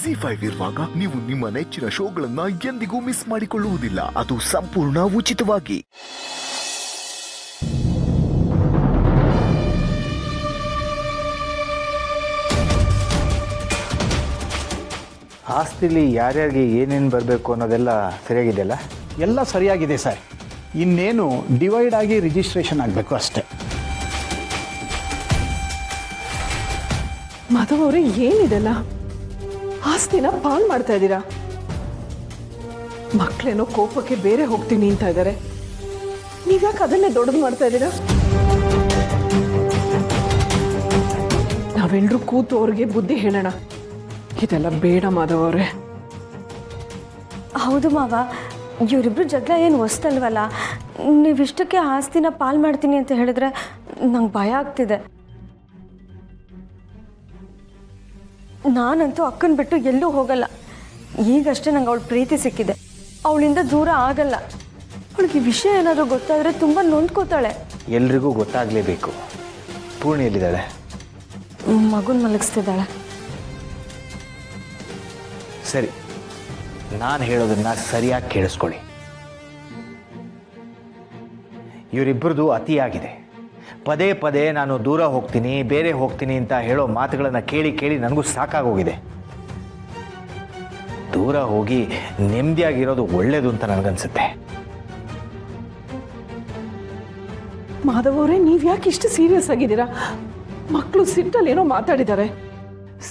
ಜಿ5 ಇರುವಾಗ ನೀವು ನಿಮ್ಮ ನೆಚ್ಚಿನ ಶೋಗಳನ್ನ ಎಂದಿಗೂ ಮಿಸ್ ಮಾಡಿಕೊಳ್ಳುವುದಿಲ್ಲ. ಅದು ಸಂಪೂರ್ಣ ಉಚಿತವಾಗಿ. ಆಸ್ತಿಲಿ ಯಾರ್ಯಾರಿಗೆ ಏನೇನು ಬರಬೇಕು ಅನ್ನೋದೆಲ್ಲ ಸರಿಯಾಗಿದೆಯಲ್ಲ? ಎಲ್ಲ ಸರಿಯಾಗಿದೆ ಸರ್. ಇನ್ನೇನು ಡಿವೈಡ್ ಆಗಿ ರಿಜಿಸ್ಟ್ರೇಷನ್ ಆಗಬೇಕು ಅಷ್ಟೇ. ಮಾಧವ್ ಅವರೇ, ಏನಿದೆಲ್ಲ? ಆಸ್ತಿನ ಪಾಲ್ ಮಾಡ್ತಾ ಇದ್ದೀರಾ? ಮಕ್ಕಳೇನೋ ಕೋಪಕ್ಕೆ ಬೇರೆ ಹೋಗ್ತೀನಿ ಅಂತ ಇದ್ದಾರೆ, ನೀವ್ಯಾಕೆ ಅದನ್ನೇ ದೊಡ್ಡದು ಮಾಡ್ತಾ ಇದ್ದೀರಾ? ನಾವೆಲ್ಲರೂ ಕೂತು ಅವ್ರಿಗೆ ಬುದ್ಧಿ ಹೇಳೋಣ. ಇದೆಲ್ಲ ಬೇಡ ಮಾಧವ್ ಅವರೇ. ಹೌದು ಮಾವ, ಇವರಿಬ್ರು ಜಗಳ ಏನು ಹೊಸ್ತಲ್ವಲ್ಲ. ನೀವಿಷ್ಟಕ್ಕೆ ಆಸ್ತಿನ ಪಾಲ್ ಮಾಡ್ತೀನಿ ಅಂತ ಹೇಳಿದ್ರೆ ನಂಗೆ ಭಯ ಆಗ್ತಿದೆ. ನಾನಂತೂ ಅಕ್ಕನ ಬಿಟ್ಟು ಎಲ್ಲೂ ಹೋಗಲ್ಲ. ಈಗಷ್ಟೇ ನಂಗೆ ಅವಳ ಪ್ರೀತಿ ಸಿಕ್ಕಿದೆ, ಅವಳಿಂದ ದೂರ ಆಗಲ್ಲ. ಅವಳಿಗೆ ವಿಷಯ ಏನಾದರೂ ಗೊತ್ತಾದರೆ ತುಂಬ ನೊಂದ್ಕೋತಾಳೆ. ಎಲ್ರಿಗೂ ಗೊತ್ತಾಗಲೇಬೇಕು. ಪೂರ್ಣಿ ಎಲ್ಲಿದ್ದಾಳೆ? ಮಗುನ ಮಲಗಿಸ್ತಿದ್ದಾಳೆ. ಸರಿ, ನಾನು ಹೇಳೋದನ್ನ ಸರಿಯಾಗಿ ಕೇಳಿಸ್ಕೊಳ್ಳಿ. ಇವರಿಬ್ಬರದು ಅತಿಯಾಗಿದೆ. ಪದೇ ಪದೇ ನಾನು ದೂರ ಹೋಗ್ತೀನಿ, ಬೇರೆ ಹೋಗ್ತೀನಿ ಅಂತ ಹೇಳೋ ಮಾತುಗಳನ್ನು ಕೇಳಿ ಕೇಳಿ ನನಗೂ ಸಾಕಾಗೋಗಿದೆ. ದೂರ ಹೋಗಿ ನೆಮ್ಮದಿಯಾಗಿರೋದು ಒಳ್ಳೇದು ಅಂತ ನನಗನ್ಸುತ್ತೆ. ಮಾಧವ್ ಅವರೇ, ನೀವ್ಯಾಕೆ ಇಷ್ಟು ಸೀರಿಯಸ್ ಆಗಿದ್ದೀರಾ? ಮಕ್ಕಳು ಸಿಟ್ಟಲ್ಲಿ ಏನೋ ಮಾತಾಡಿದ್ದಾರೆ.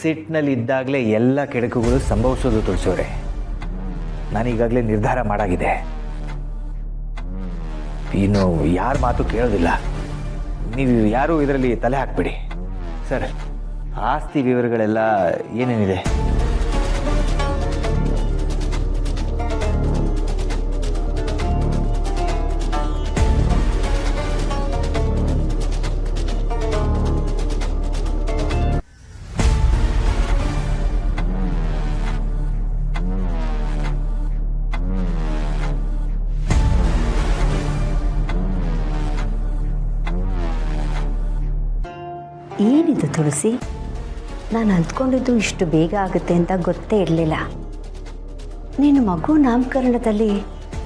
ಸಿಟ್ನಲ್ಲಿ ಇದ್ದಾಗಲೇ ಎಲ್ಲ ಕೆಡಕುಗಳು ಸಂಭವಿಸೋದು ತುಳಸೋರೆ. ನಾನೀಗಾಗಲೇ ನಿರ್ಧಾರ ಮಾಡಾಗಿದೆ. ಇನ್ನು ಯಾರ ಮಾತು ಕೇಳೋದಿಲ್ಲ. ನೀವು ಯಾರೂ ಇದರಲ್ಲಿ ತಲೆ ಹಾಕ್ಬಿಡಿ. ಸರ್, ಆಸ್ತಿ ವಿವರಗಳೆಲ್ಲ ಏನೇನಿದೆ? ಏನಿದು ತುಳಸಿ? ನಾನು ಅಂದ್ಕೊಂಡಿದ್ದು ಇಷ್ಟು ಬೇಗ ಆಗುತ್ತೆ ಅಂತ ಗೊತ್ತೇ ಇರಲಿಲ್ಲ. ನಿನ್ನ ಮಗು ನಾಮಕರಣದಲ್ಲಿ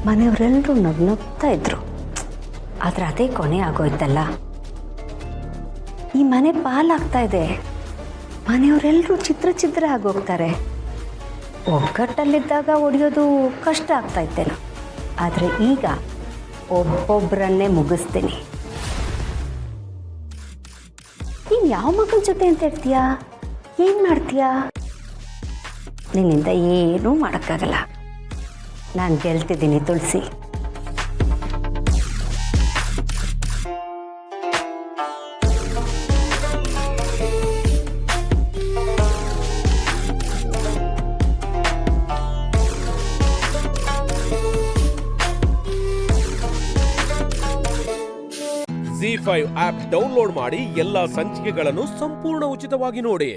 ಮನೆಯವರೆಲ್ಲರೂ ನಗ್ನಗ್ತಾ ಇದ್ರು. ಆದರೆ ಅದೇ ಕೊನೆ ಆಗೋಯ್ತಲ್ಲ. ಈ ಮನೆ ಪಾಲಾಗ್ತಾ ಇದೆ. ಮನೆಯವರೆಲ್ಲರೂ ಚಿತ್ರ ಆಗೋಗ್ತಾರೆ. ಒಗ್ಗಟ್ಟಲ್ಲಿದ್ದಾಗ ಒಡೆಯೋದು ಕಷ್ಟ ಆಗ್ತಾ ಇತ್ತೇನೋ. ಆದರೆ ಈಗ ಒಬ್ಬೊಬ್ಬರನ್ನೇ ಮುಗಿಸ್ತೀನಿ. ನೀನು ಯಾವ ಮಗನ ಜೊತೆ ಅಂತ ಇರ್ತೀಯಾ? ಏನು ಮಾಡ್ತೀಯಾ? ನಿನ್ನಿಂದ ಏನೂ ಮಾಡೋಕ್ಕಾಗಲ್ಲ. ನಾನು ಗೆಲ್ತಿದ್ದೀನಿ ತುಳಸಿ. ಜಿ5 ಆಪ್ ಡೌನ್ಲೋಡ್ ಮಾಡಿ ಎಲ್ಲಾ ಸಂಚಿಕೆಗಳನ್ನು ಸಂಪೂರ್ಣ ಉಚಿತವಾಗಿ ನೋಡಿ.